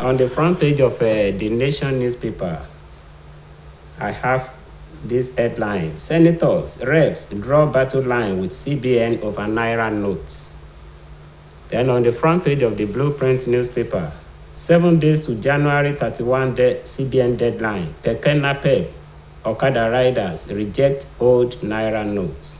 On the front page of the Nation newspaper, I have this headline: Senators, reps draw battle line with CBN over Naira notes. Then on the front page of the Blueprint newspaper, 7 days to January 31 CBN deadline. Tekena Pep, Okada riders reject old Naira notes.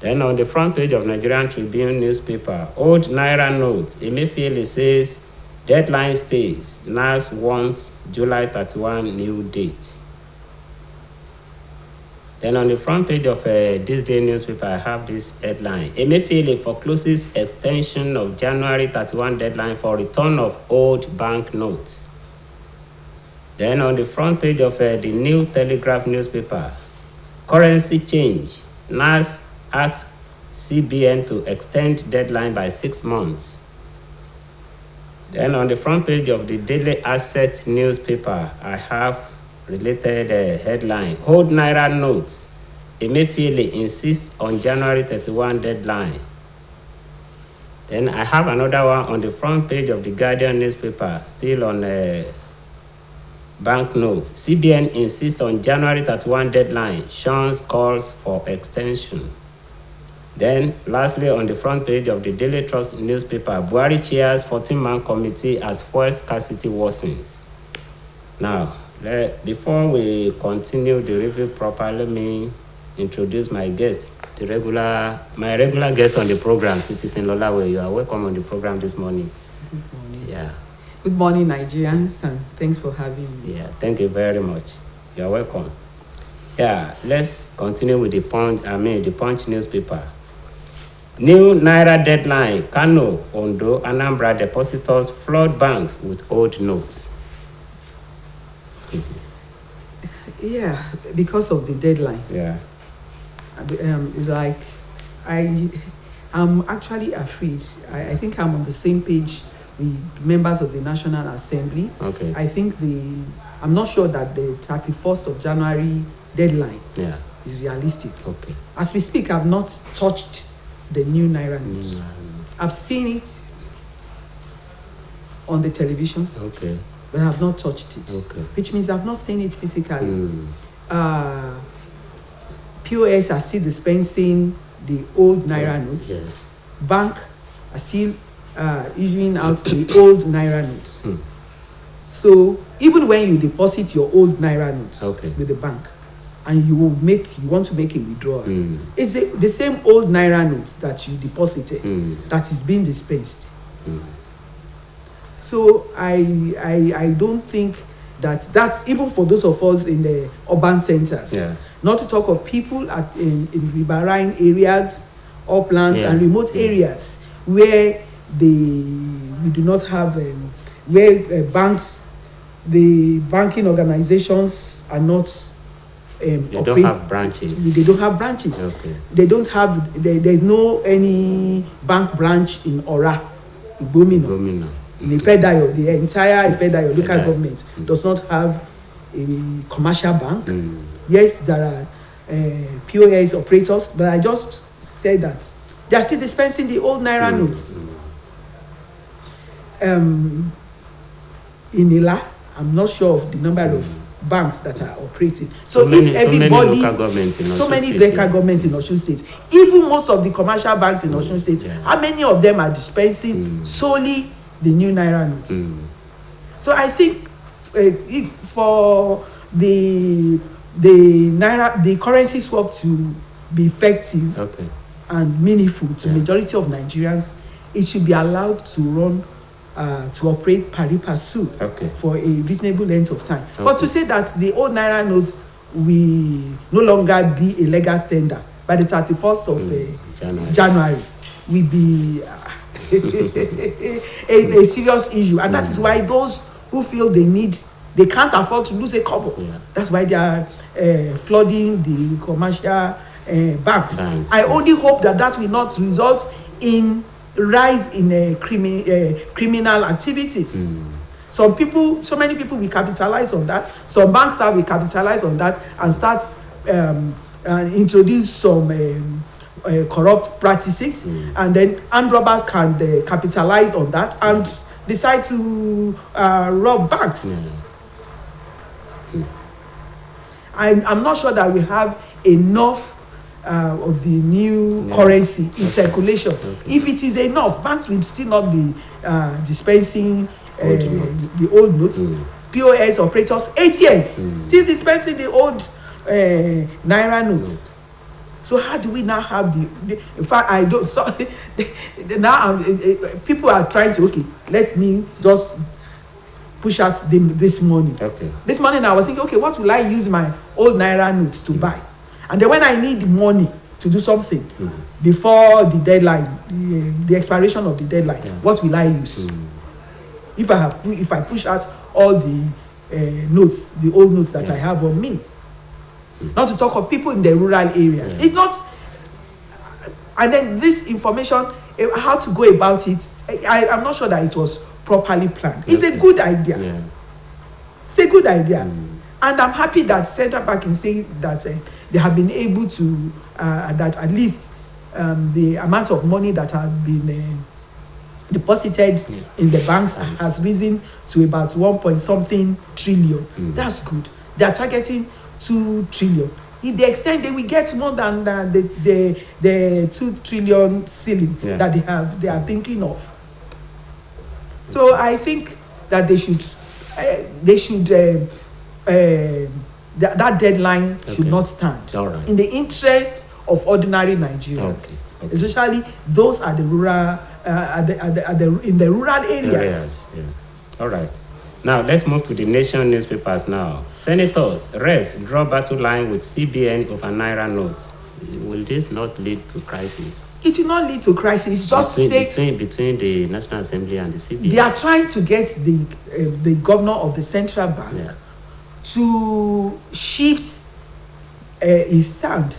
Then on the front page of Nigerian Tribune newspaper, old Naira notes, Emefiele says deadline stays. NAS wants July 31 new date. Then on the front page of this day newspaper, I have this headline: Emefiele forecloses extension of January 31 deadline for return of old bank notes. Then on the front page of the New Telegraph newspaper, currency change. NAS asks CBN to extend deadline by 6 months. Then on the front page of the Daily Asset newspaper, I have related headline: Hold Naira notes. Emefiele insists on January 31 deadline. Then I have another one on the front page of the Guardian newspaper, still on banknotes. CBN insists on January 31 deadline. Sean calls for extension. Then, lastly, on the front page of the Daily Trust newspaper, Buhari chairs 14-man committee as fuel scarcity worsens. Now, before we continue the review proper, let me introduce my guest, my regular guest on the program, Citizen Lolawe. You are welcome on the program this morning. Good morning. Yeah. Good morning, Nigerians, and thanks for having me. Yeah, thank you very much. You are welcome. Yeah, let's continue with the Punch newspaper. New Naira deadline. Kano, Ondo, Anambra depositors flood banks with old notes. Yeah, because of the deadline. Yeah. It's like I'm actually afraid. I think I'm on the same page with members of the National Assembly. Okay. I think I'm not sure that the 31st of January deadline is realistic. Okay. As we speak, I've not touched the new Naira note. I've seen it on the television. Okay. But I have not touched it. Okay. Which means I've not seen it physically. POS are still dispensing the old Naira notes. Yes. Bank are still issuing out the old Naira notes. So even when you deposit your old Naira notes with the bank, and you want to make a withdrawal, it's the same old Naira notes that you deposited that is being dispensed. So I don't think that's even for those of us in the urban centers. Yeah. Not to talk of people in riverine areas, uplands and remote areas where we do not have where banks, the banking organizations are not. They don't have branches. They don't have branches. Okay. They don't have. There's no any bank branch in Ora, Igbomina. In Ifedayo, the entire Ifedayo local government does not have a commercial bank. Yes, there are POS operators, but I just said that they are still dispensing the old Naira notes. In Ila, I'm not sure of the number of banks that are operating. So if everybody, so many local governments in Osun State, even most of the commercial banks in Osun State, how many of them are dispensing solely the new Naira notes? So I think for the Naira, the currency swap to be effective and meaningful to majority of Nigerians, it should be allowed to run to operate pari passu for a reasonable length of time. But to say that the old Naira notes will no longer be a legal tender by the 31st of January will be a serious issue. And that is why those who feel they can't afford to lose a couple. That's why they are flooding the commercial banks. I only hope that will not result in rise in criminal activities. So many people will capitalize on that. Some banks will capitalize on that and start introduce some corrupt practices, and then armed robbers can capitalize on that and decide to rob banks. I'm not sure that we have enough of the new currency in circulation. If it is enough, banks will still not be dispensing the old notes. POS operators, ATMs still dispensing the old naira notes. So how do we now have the in fact, I don't, so now people are trying to, let me just push out this money. This morning I was thinking, what will I use my old naira notes to buy? And then when I need money to do something before the deadline, the expiration of the deadline, what will I use? If I push out all the notes, the old notes that I have on me. Not to talk of people in the rural areas. It's not, and then this information, how to go about it, I'm not sure that it was properly planned. It's a good idea. It's a good idea. And I'm happy that Central Bank is saying that they have been able to, that at least the amount of money that had been deposited in the banks has risen to about 1 trillion. That's good. They are targeting 2 trillion. If they extend, they will get more than the 2 trillion ceiling that they are thinking of. So I think that that deadline should not stand. In the interest of ordinary Nigerians, especially those at the rural, in the rural areas. All right. Now, let's move to the nation newspapers now. Senators, reps draw battle line with CBN over naira notes. Will this not lead to crisis? It will not lead to crisis. Just between the National Assembly and the CBN. They are trying to get the governor of the central bank to shift his stand,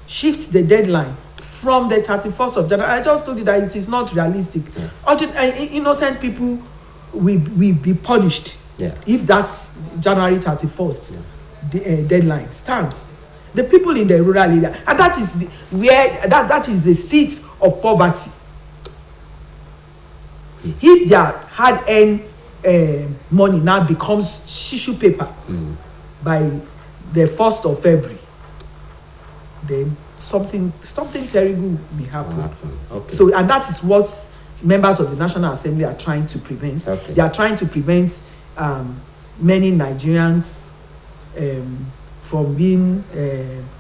shift the deadline from the 31st of January. I just told you that it is not realistic. Innocent people will be punished if that January 31st deadline stands. The people in the rural area, and that is where that is the seat of poverty. If their hard-earned money now becomes tissue paper by the 1st of February, then something terrible may happen. So, and that is what members of the National Assembly are trying to prevent. They are trying to prevent many Nigerians from being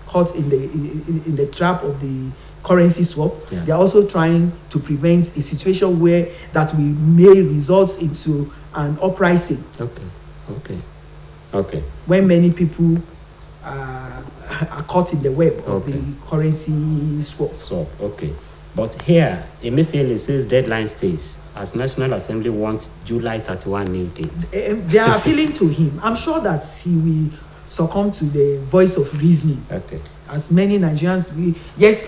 caught in the trap of the currency swap. They are also trying to prevent a situation where that may result into an uprising. When many people are caught in the web of the currency swap. But here, Emefiele says deadline stays as National Assembly wants July 31 new date. They are appealing to him. I'm sure that he will succumb to the voice of reasoning. As many Nigerians,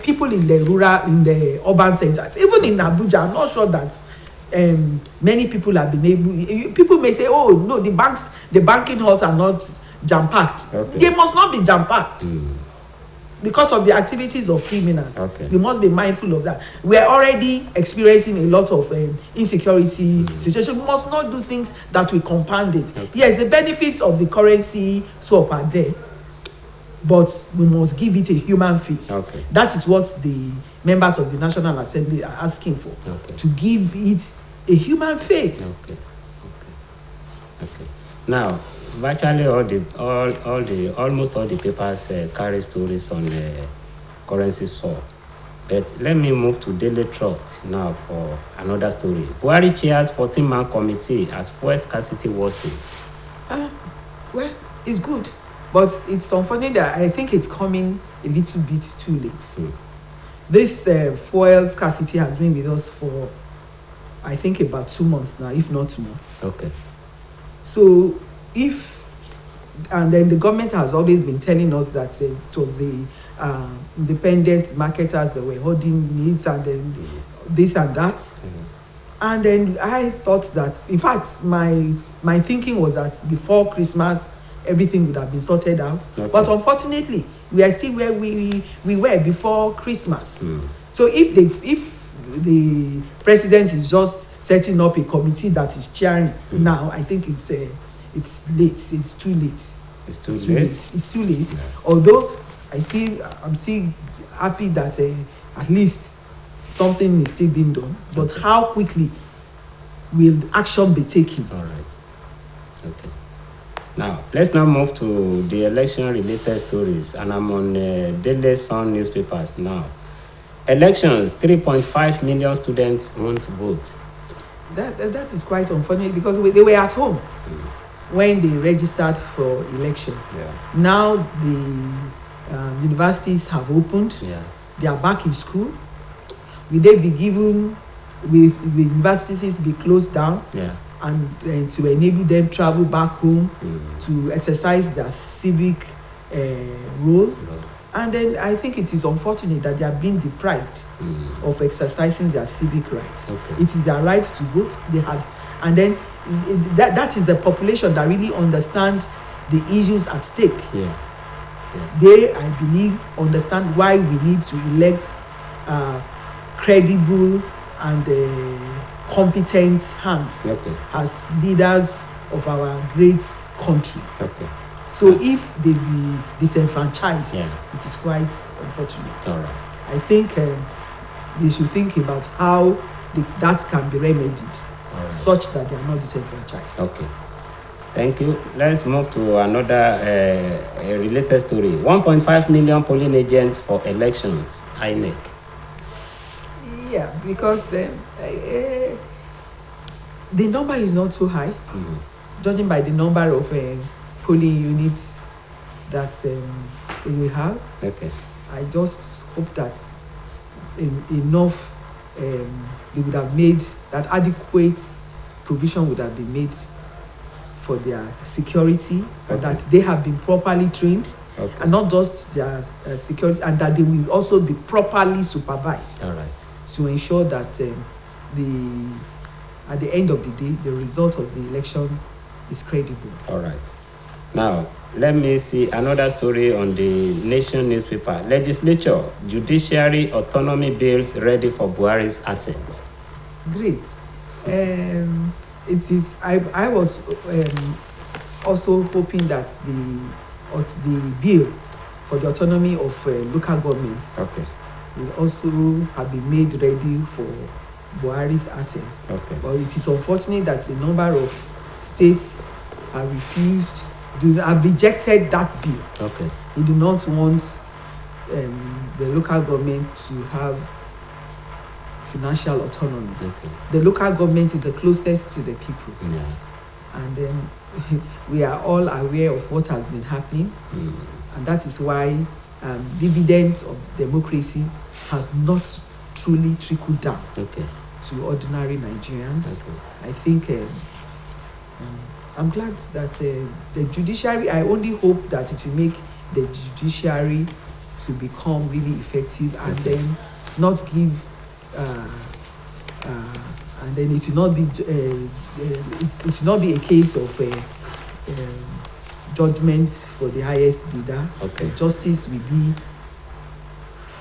people in the rural, in the urban centers, even in Abuja, I'm not sure that many people have been able. People may say, "Oh no, the banking halls are not jam-packed." They must not be jam-packed. Because of the activities of criminals. We must be mindful of that. We are already experiencing a lot of insecurity situation. We must not do things that will compound it. Yes, the benefits of the currency swap are there, but we must give it a human face. That is what the members of the National Assembly are asking for, to give it a human face. Now, virtually almost all the papers carry stories on currency swap. But let me move to Daily Trust now for another story. Buhari chairs 14-man committee as fuel scarcity worsens. Well, it's good, but it's unfortunate that I think it's coming a little bit too late. This fuel scarcity has been with us for, I think, about 2 months now, if not more. So and then the government has always been telling us that it was the independent marketers that were holding needs and then this and that. And then I thought that, in fact, my thinking was that before Christmas, everything would have been sorted out. But unfortunately, we are still where we were before Christmas. So if the president is just setting up a committee that is chairing now, I think it's late. It's too late. It's too late. It's too late. Yeah. Although I'm still happy that at least something is still being done. But how quickly will action be taken? All right. Okay. Now, let's now move to the election-related stories, and I'm on Daily Sun newspapers now. Elections, 3.5 million students want to vote. That is quite unfortunate because they were at home when they registered for election. Yeah. Now the universities have opened. Yeah. They are back in school. Will they be given, with the universities be closed down? Yeah. And to enable them travel back home to exercise their civic role. And then I think it is unfortunate that they are being deprived of exercising their civic rights. Okay. It is their right to vote. They had, and then that is the population that really understand the issues at stake. Yeah. Yeah. They, I believe, understand why we need to elect credible and competent hands as leaders of our great country. Okay. So if they be disenfranchised, it is quite unfortunate. All right. I think they should think about how that can be remedied such that they are not disenfranchised. Okay. Thank you. Let's move to another related story. 1.5 million polling agents for elections, INEC. Yeah, because the number is not too high, judging by the number of polling units that we have. Okay. I just hope that enough they would have made, that adequate provision would have been made for their security, and that they have been properly trained, and not just their security, and that they will also be properly supervised. All right. To ensure that at the end of the day, the result of the election is credible. All right. Now, let me see another story on the Nation newspaper. Legislature, judiciary autonomy bills ready for Buhari's assent. Great. It is. I was also hoping that the bill for the autonomy of local governments will also have been made ready for Buhari's assent. Okay. But it is unfortunate that a number of states have refused, have rejected that bill. Okay. They do not want the local government to have financial autonomy. Okay. The local government is the closest to the people. Yeah. And then we are all aware of what has been happening. And that is why dividends of democracy has not truly trickled down to ordinary Nigerians. I think I'm glad that the judiciary, I only hope that it will make the judiciary to become really effective, and then not give and then it will not be it will not be a case of judgment for the highest bidder. Justice will be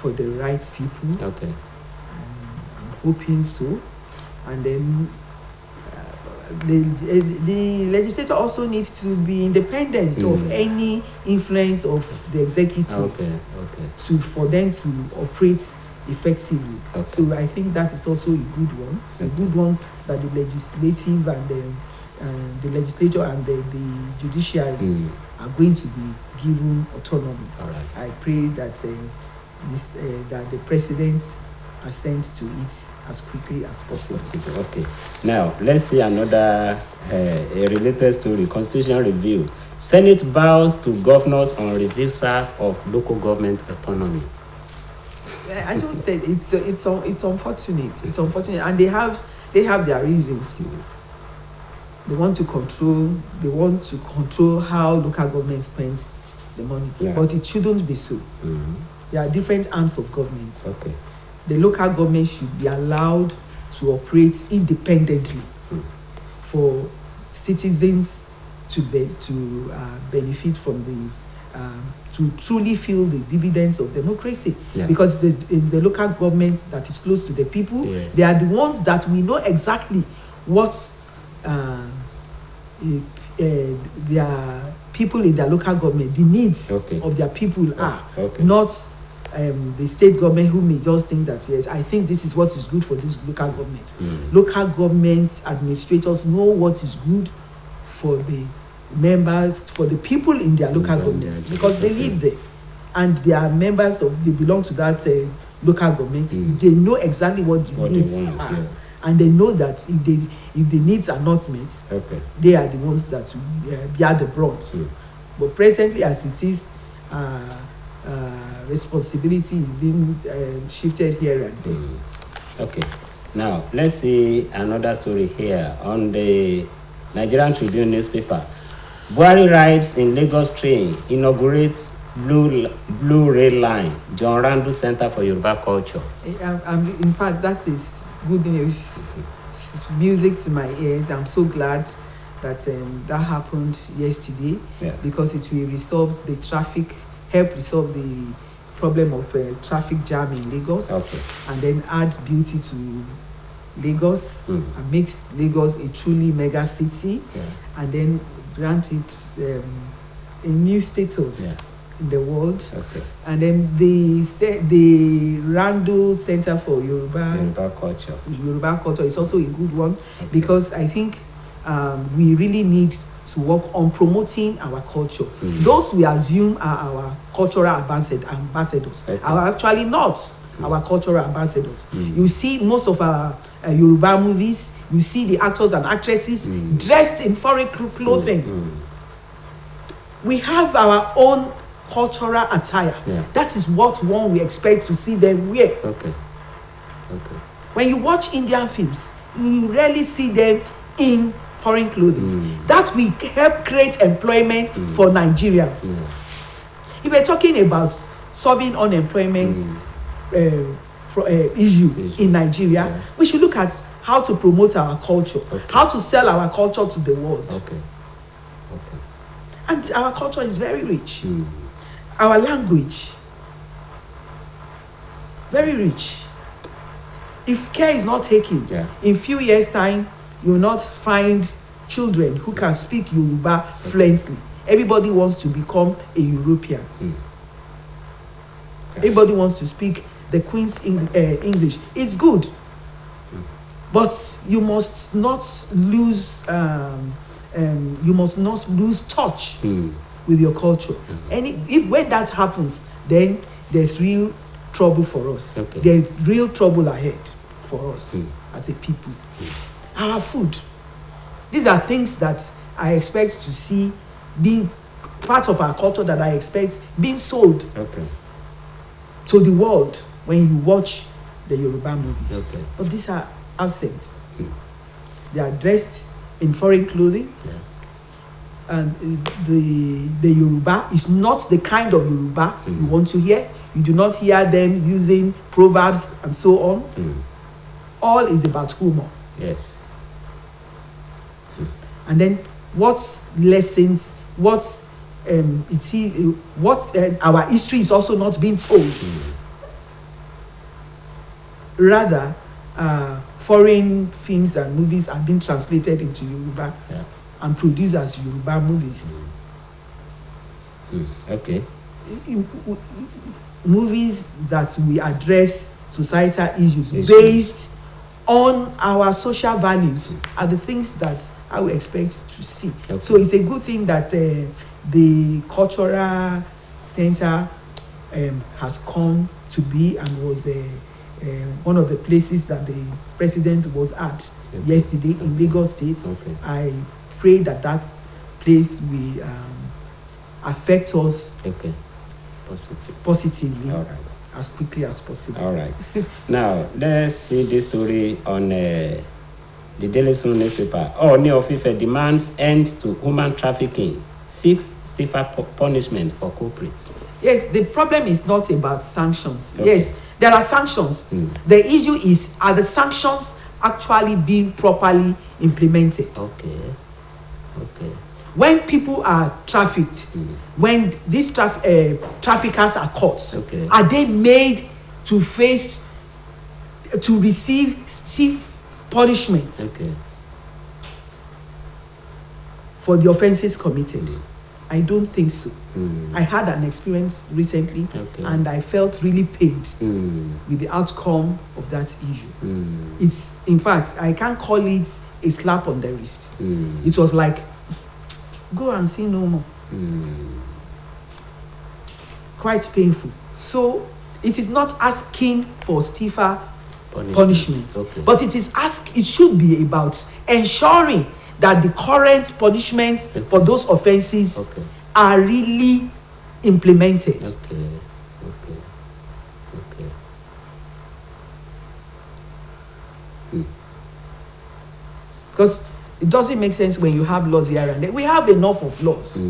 for the right people. I'm hoping so. And then the legislator also needs to be independent of any influence of the executive for them to operate effectively. So I think that is also a good one. It's a good one that the legislative and the legislature and the judiciary are going to be given autonomy. I pray that that the president assents to it as quickly as possible. Okay. Now, let's see another a related story. Constitutional review. Senate vows to governors on reversal of local government autonomy. I just said it's unfortunate. It's unfortunate, and they have their reasons. They want to control how local government spends the money, but it shouldn't be so. There are different arms of government. The local government should be allowed to operate independently for citizens to benefit from the to truly feel the dividends of democracy. Yeah. Because it's the local government that is close to the people. Yes. They are the ones that we know exactly what their people in their local government, the needs of their people are. Not the state government, who may just think that, yes, I think this is what is good for this local government. Local government administrators know what is good for the members, for the people in their local governments, because they live there and they are members of, they belong to that local government. They know exactly what the needs are, and they know that if the needs are not met, they are the ones that bear the brunt. But presently, as it is, responsibility is being shifted here and there. Okay, now let's see another story here on the Nigerian Tribune newspaper. Buhari rides in Lagos train, inaugurates blue rail line, John Randu Center for Yoruba Culture. In fact, that is good news. It's music to my ears. I'm so glad that that happened yesterday, because it will resolve the traffic, help resolve the problem of traffic jam in Lagos, and then add beauty to Lagos and makes Lagos a truly mega city, and then grant it a new status in the world. And then the Randu Center for Yoruba Culture is also a good one, because I think we really need to work on promoting our culture. Those we assume are our cultural ambassadors are actually not our cultural ambassadors. You see most of our Yoruba movies, you see the actors and actresses dressed in foreign clothing. We have our own cultural attire. That is what one we expect to see them wear. When you watch Indian films, you rarely see them in foreign clothing. That will help create employment for Nigerians. If we're talking about solving unemployment issue in Nigeria, we should look at how to promote our culture, how to sell our culture to the world. And our culture is very rich. Our language, very rich. If care is not taken, in few years' time, you will not find children who can speak Yoruba fluently. Everybody wants to become a European. Everybody wants to speak the Queen's English. It's good, but you must not lose. You must not lose touch with your culture. When that happens, then there's real trouble for us. There's real trouble ahead for us as a people. Our food. These are things that I expect to see being part of our culture, that I expect being sold to the world when you watch the Yoruba movies. But these are absent. They are dressed in foreign clothing. And the Yoruba is not the kind of Yoruba you want to hear. You do not hear them using proverbs and so on. All is about humor. And then what lessons, what our history is also not being told. Rather, foreign films and movies are being translated into Yoruba and produced as Yoruba movies. Movies that we address societal issues based on our social values are the things that I would expect to see. So it's a good thing that the cultural center has come to be and was one of the places that the president was at yesterday in Lagos State. I pray that that place will affect us positively as quickly as possible. All right. Now, let's see this story on the Daily Sun newspaper. Ooni of Ife demands end to human trafficking, seeks stiffer punishment for culprits. Yes, the problem is not about sanctions. Yes, there are sanctions. The issue is, are the sanctions actually being properly implemented? when people are trafficked, when these traffickers are caught, are they made to receive stiff punishment for the offenses committed? I don't think so. I had an experience recently, and I felt really pained with the outcome of that issue. It's, in fact, I can't call it a slap on the wrist. It was like, go and sin no more. Quite painful. So it is not asking for stiffer punishment, but it should be about ensuring that the current punishments for those offenses are really implemented. Because it doesn't make sense when you have laws here and there. We have enough of laws.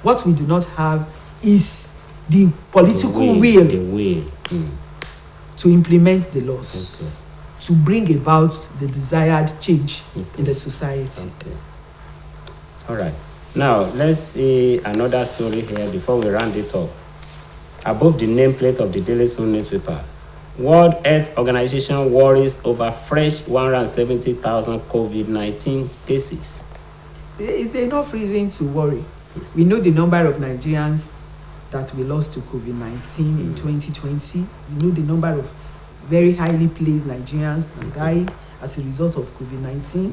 What we do not have is the political will to implement the laws, to bring about the desired change in the society. All right. Now, let's see another story here before we round it up. Above the nameplate of the Daily Sun newspaper, World Health Organization worries over fresh 170,000 COVID-19 cases. There is enough reason to worry. We know the number of Nigerians that we lost to COVID-19 in 2020. We know the number of very highly placed Nigerians that died as a result of COVID-19.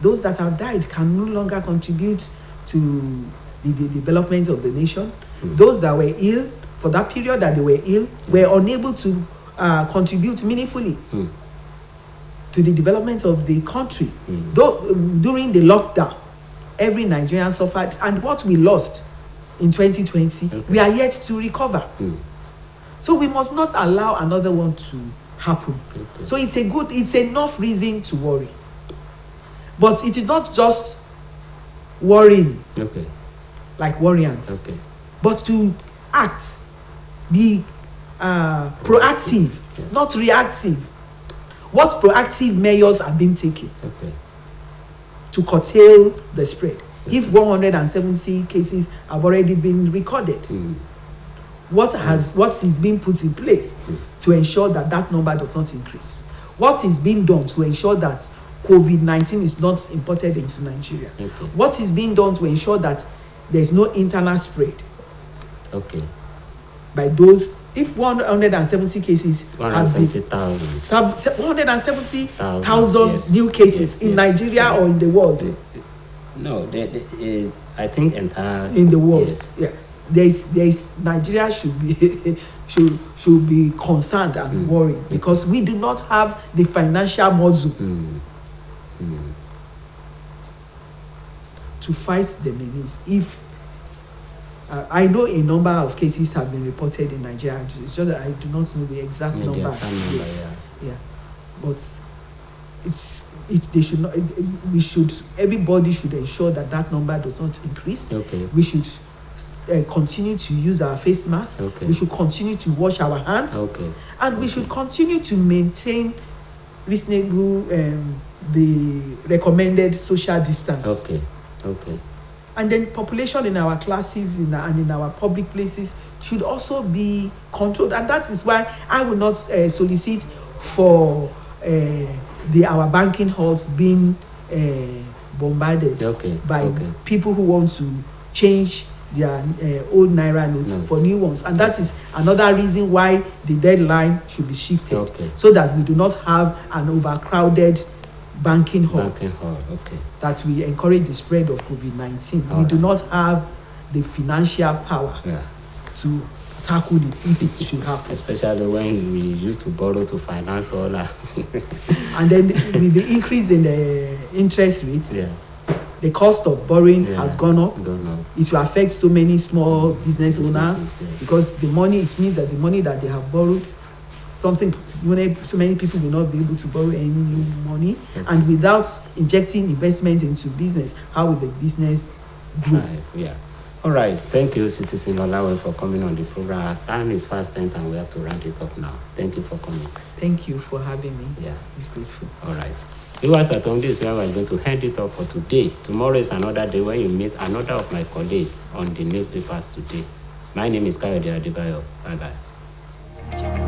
Those that have died can no longer contribute to the development of the nation. Those that were ill, for that period that they were ill, were unable to contribute meaningfully to the development of the country. Though during the lockdown, every Nigerian suffered, and what we lost in 2020, we are yet to recover. So we must not allow another one to happen. So it's enough reason to worry. But it is not just worrying, like worriers, but to act, be proactive, not reactive. What proactive measures are being taken to curtail the spread? If 170 cases have already been recorded, what is being put in place to ensure that that number does not increase? What is being done to ensure that COVID-19 is not imported into Nigeria? What is being done to ensure that there is no internal spread? By those, if 170 cases, 170,000 new cases in Nigeria or in the world? No, I think entire in the world. There's Nigeria should be concerned and worried because we do not have the financial muscle to fight the menace. If I know a number of cases have been reported in Nigeria, it's just that I do not know the exact number. But everybody should ensure that number does not increase. We should continue to use our face mask. We should continue to wash our hands. And we should continue to maintain reasonable the recommended social distance. And then population in our classes and in our public places should also be controlled. And that is why I will not solicit for our banking halls being bombarded by people who want to change their old Naira notes for new ones. And that is another reason why the deadline should be shifted, so that we do not have an overcrowded banking hall, that we encourage the spread of COVID-19. We do not have the financial power to tackle it if it should happen. Especially when we used to borrow to finance all that. And then with the increase in the interest rates, the cost of borrowing has gone up. It will affect so many small business owners because it means that the money that they have borrowed, so many people will not be able to borrow any new money. And without injecting investment into business, how will the business grow? All right. Thank you, Citizen Olawe, for coming on the program. Our time is fast spent and we have to round it up now. Thank you for coming. Thank you for having me. Yeah. It's grateful. All right. Viewers at home, this is where we're going to end it up for today. Tomorrow is another day when you meet another of my colleagues on the newspapers today. My name is Kayode Adebayo. Bye-bye.